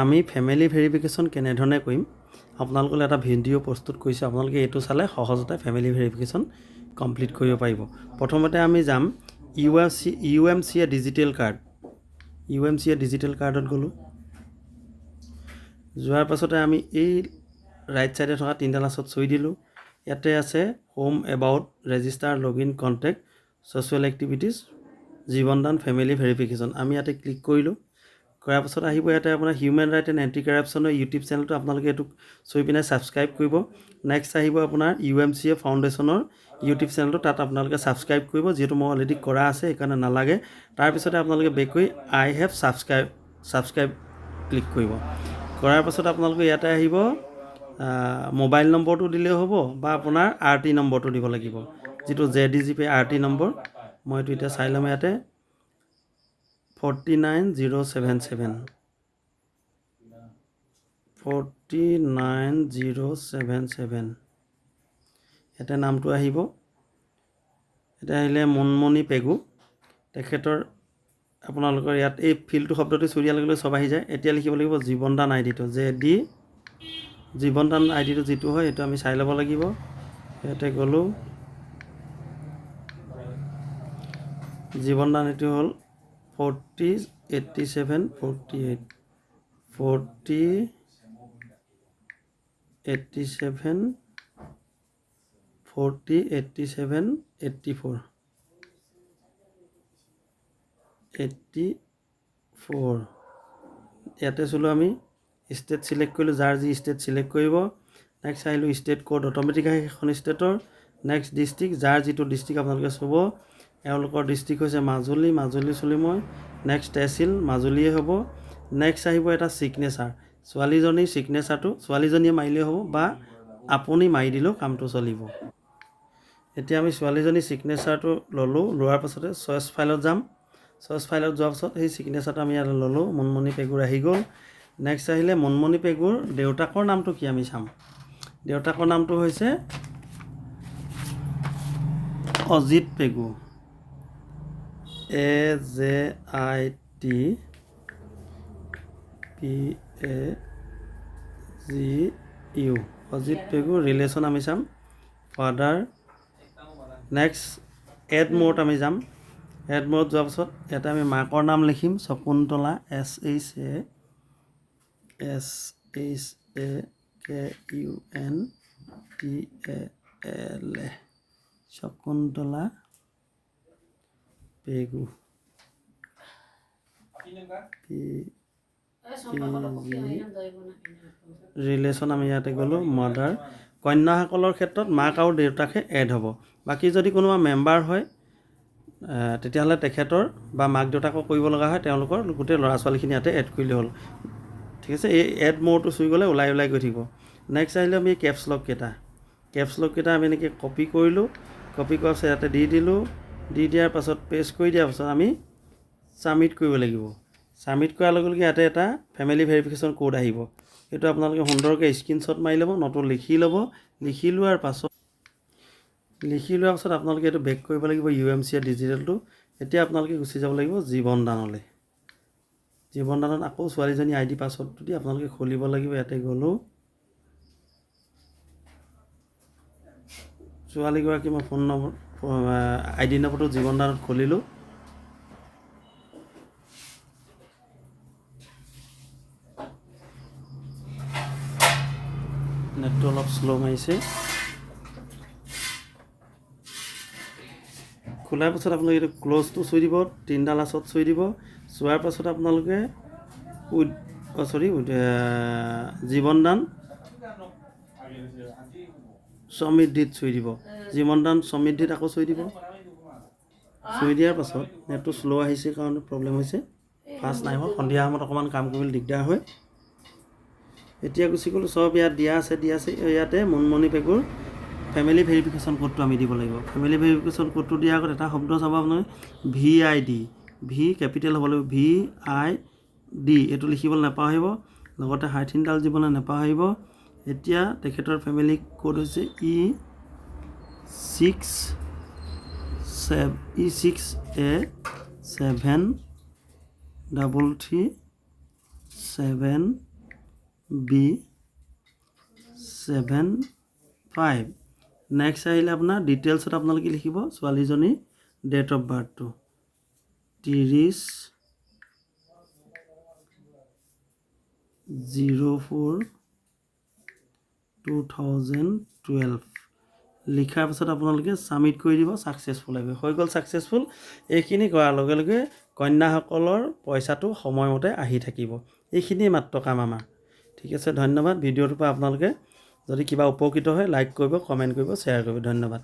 আমি family verification কেনেধৰণে কৰিম আপোনালোকলৈ এটা ভিডিঅ' প্ৰস্তুত কৰিছোঁ। আপোনালোকে এইটো চালে সহজতে ফেমিলি ভেৰিফিকেশ্যন কমপ্লিট কৰিব পাৰিব। প্ৰথমতে আমি যাম UMCA digital card. UMCA digital কাৰ্ডত গ'লোঁ। যোৱাৰ পাছতে আমি এই ৰাইট ছাইডে থকা তিনিটা লাষ্টত চুই দিলোঁ। ইয়াতে আছে home about register login contact social activities জীৱনদান ফেমিলি ভেৰিফিকেশ্যন। আমি ইয়াতে ক্লিক কৰিলোঁ। কৰাৰ পাছত আহিব ইয়াতে আপোনাৰ হিউমেন ৰাইট এণ্ড এণ্টি কাৰাপশ্যনৰ ইউটিউব চেনেলটো আপোনালোকে এইটো চুই পিনে ছাবস্ক্ৰাইব কৰিব। নেক্সট আহিব আপোনাৰ UMCA ফাউণ্ডেশ্যনৰ ইউটিউব চেনেলটো, তাত আপোনালোকে ছাবস্ক্ৰাইব কৰিব, যিহেতু মই অলৰেডি কৰা আছে সেইকাৰণে নালাগে। তাৰপিছতে আপোনালোকে বেক কৰি আই হেভ ছাবস্ক্ৰাইব ক্লিক কৰিব। কৰাৰ পাছত আপোনালোকে ইয়াতে আহিব মোবাইল নম্বৰটো দিলেও হ'ব বা আপোনাৰ RT নম্বৰটো দিব লাগিব, যিটো JDGP RT নম্বৰ। মই এইটো এতিয়া চাই ল'ম। ইয়াতে 49077 ইয়াতে নামটো আহিব। এতিয়া আহিলে মুনমণি পেগু, তেখেতৰ আপোনালোকৰ ইয়াত এই ফিল্ডটো শব্দটো চুই দিয়াৰ লগে লগে চব আহি যায়। এতিয়া লিখিব লাগিব জীৱনদান আইডিটো, জীৱনদান আইডিটো যিটো হয় সেইটো আমি চাই ল'ব লাগিব। ইয়াতে গ'লোঁ, জীৱনদান এইটো হ'ল 408748 84 ইয়াতে চলোঁ। আমি ষ্টেট চিলেক্ট কৰিলোঁ, যাৰ যি ষ্টেট চিলেক্ট কৰিব। নেক্সট আহিলোঁ ষ্টেট কোড, অট'মেটিক আহে সেইখন ষ্টেটৰ। নেক্সট ডিষ্ট্ৰিক্ট, যাৰ যিটো ডিষ্ট্ৰিক্ট আপোনালোকে চাব, এওঁলোকৰ ডিষ্ট্ৰিক্ট হৈছে মাজুলী চুলি মই। নেক্সট তহচিল মাজুলীয়ে হ'ব। নেক্সট আহিব এটা ছিগনেচাৰ, ছোৱালীজনীৰ ছিগনেচাৰটো ছোৱালীজনীয়ে মাৰিলেও হ'ব বা আপুনি মাৰি দিলেও কামটো চলিব। এতিয়া আমি ছোৱালীজনীৰ ছিগনেচাৰটো ল'লোঁ। লোৱাৰ পাছতে চইচ ফাইলত যাম। চইচ ফাইলত যোৱাৰ পাছত সেই ছিগনেচাৰটো আমি ইয়াত ল'লোঁ। মুনমণি পেগুৰ আহি গ'ল। নেক্সট আহিলে মুনমণি পেগুৰ দেউতাকৰ নামটো কি আমি চাম। দেউতাকৰ নামটো হৈছে অজিত পেগু, AJITPAGU, অজিত পেগু। ৰিলেশ্যন আমি চাম ফাদাৰ। নেক্সট এড মোড আমি যাম। এড মোড যোৱাৰ পাছত ইয়াতে আমি মাকৰ নাম লিখিম, শকুন্তলা, SHAKUNTALA, শকুন্তলা পেগু। ৰিলেশ্যন আমি ইয়াতে গ'লোঁ মাদাৰ। কন্যাসকলৰ ক্ষেত্ৰত মাক আৰু দেউতাকহে এড হ'ব। বাকী যদি কোনোবা মেম্বাৰ হয় তেতিয়াহ'লে তেখেতৰ বা মাক দেউতাকক কৰিব লগা হয়, তেওঁলোকৰ গোটেই ল'ৰা ছোৱালীখিনি ইয়াতে এড কৰিলে হ'ল। ঠিক আছে, এই এড মোৰটো চুই গ'লে ওলাই গৈ থাকিব। নেক্সট আহিলে আমি কেপছ লককেইটা আমি এনেকৈ কপি কৰিলোঁ। কপি কৰাৰ পাছত ইয়াতে দি দিলোঁ। দি দিয়াৰ পাছত পেষ্ট কৰি দিয়াৰ পাছত আমি ছাবমিট কৰিব লাগিব। ছাবমিট কৰাৰ লগে লগে ইয়াতে এটা ফেমিলি ভেৰিফিকেশ্যন কোড আহিব। সেইটো আপোনালোকে সুন্দৰকৈ স্ক্ৰীনশ্বট মাৰি ল'ব, নতু লিখি ল'ব। লিখি লোৱাৰ পাছত আপোনালোকে এইটো বেক কৰিব লাগিব UMCA ডিজিটেলটো। এতিয়া আপোনালোকে গুচি যাব লাগিব জীৱনদানলৈ। জীৱনদানত আকৌ ছোৱালীজনী ID পাছৱৰ্ডটো দি আপোনালোকে খুলিব লাগিব। ইয়াতে গ'লোঁ, ছোৱালীগৰাকী মই ফোন নম্বৰ ID নম্বৰটো জীৱনদানত খুলিলোঁ। নেটটো অলপ শ্ল' মাৰিছে। খোলাৰ পাছত আপোনালোকে এইটো ক্ল'জটো চুই দিব, তিনিটা লাষ্টত চুই দিব। চোৱাৰ পাছত আপোনালোকে জীৱনদান সমৃদ্ধিত চুই দিব। জীৱনদান সমৃদ্ধিত আকৌ চুই দিব। চুই দিয়াৰ পাছত নেটটো শ্ল' আহিছে কাৰণে প্ৰব্লেম হৈছে, ফাষ্ট নাই হোৱা। সন্ধিয়া সময়ত অকণমান কাম কৰিবলৈ দিগদাৰ হয়। এতিয়া গুচি গ'লোঁ, চব ইয়াত দিয়া আছে। ইয়াতে মুনমণি পেগুৰ ফেমিলি ভেৰিফিকেশ্যন কোডটো আমি দিব লাগিব। ফেমিলি ভেৰিফিকেশ্যন কোডটো দিয়াৰ আগত এটা শব্দ চাব আপোনালোকে, VID, ভি কেপিটেল হ'ব লাগিব, VID এইটো লিখিবলৈ নাপাহৰিব। লগতে হাইফিনডাল দিবলৈ নাপাহৰিব। এতিয়া তেখেতৰ ফেমিলি কোড হৈছে E6A733 7B75 নেক্সট আহিলে আপোনাৰ ডিটেইলছত আপোনালোকে লিখিব ছোৱালীজনীৰ ডেট অফ বাৰ্থটো 30/04/2012 লিখাৰ পিছত আপোনালোকে ছাবমিট কৰি দিব ছাকচেছফুল আহিব হৈ গ'ল ছাকচেছফুল এইখিনি কৰাৰ লগে লগে কন্যাসকলৰ পইচাটো সময়মতে আহি থাকিব এইখিনিয়ে মাত্ৰ কাম আমাৰ ঠিক আছে ধন্যবাদ ভিডিঅ'টোৰ পৰা আপোনালোকে যদি কিবা উপকৃত হয় লাইক কৰিব কমেণ্ট কৰিব শ্বেয়াৰ কৰিব ধন্যবাদ